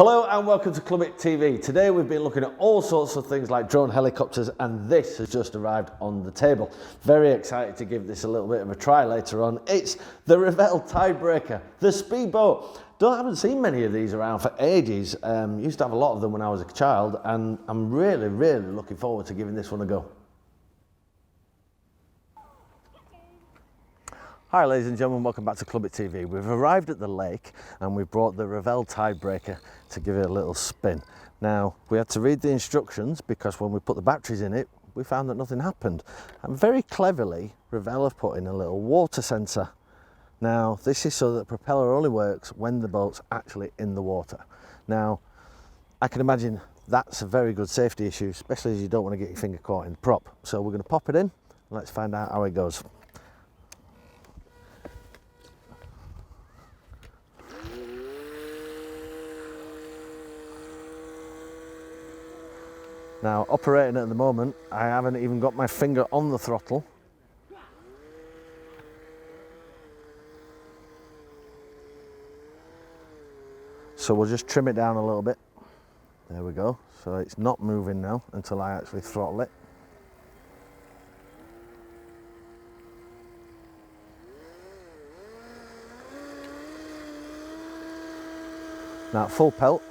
Hello and welcome to Clubit TV. Today we've been looking at all sorts of things like drone helicopters, and this has just arrived on the table. Very excited to give this a little bit of a try later on. It's the Revell Tidebreaker, the speedboat. Haven't seen many of these around for ages. Used to have a lot of them when I was a child, and I'm really looking forward to giving this one a go. Hi ladies and gentlemen, welcome back to Clubit TV. We've arrived at the lake and we've brought the Revell Tidebreaker to give it a little spin. Now, we had to read the instructions because when we put the batteries in it, we found that nothing happened. And very cleverly, Revell have put in a little water sensor. Now, this is so that the propeller only works when the boat's actually in the water. Now, I can imagine that's a very good safety issue, especially as you don't want to get your finger caught in the prop. So we're going to pop it in and let's find out how it goes. Now, operating at the moment, I haven't even got my finger on the throttle. So we'll just trim it down a little bit. There we go. So it's not moving now until I actually throttle it. Now, full pelt.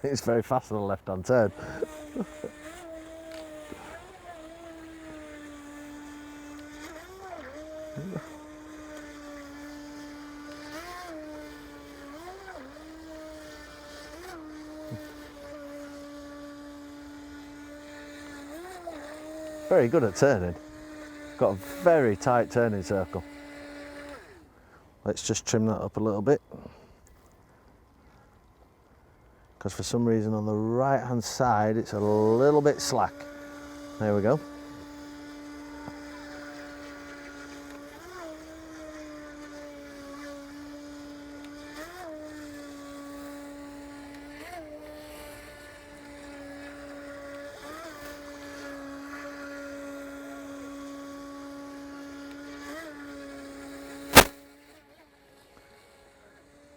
It's very fast on the left-hand turn. Very good at turning. Got a very tight turning circle. Let's just trim that up a little bit, because for some reason on the right hand side it's a little bit slack. There we go.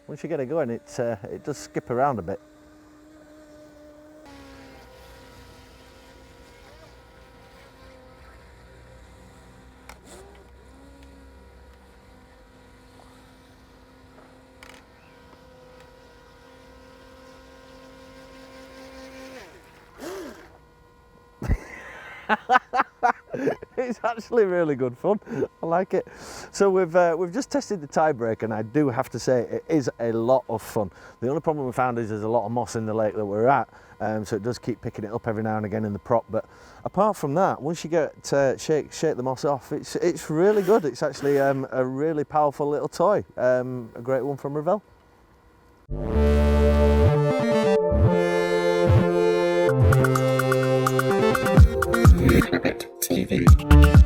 Once you get it going, it does skip around a bit. It's actually really good fun. I like it. So we've just tested the Tidebreaker, and I do have to say it is a lot of fun. The only problem we found is there's a lot of moss in the lake that we're at, so it does keep picking it up every now and again in the prop. But apart from that, once you get shake the moss off, it's really good. It's actually a really powerful little toy. A great one from Revell. Clubit TV.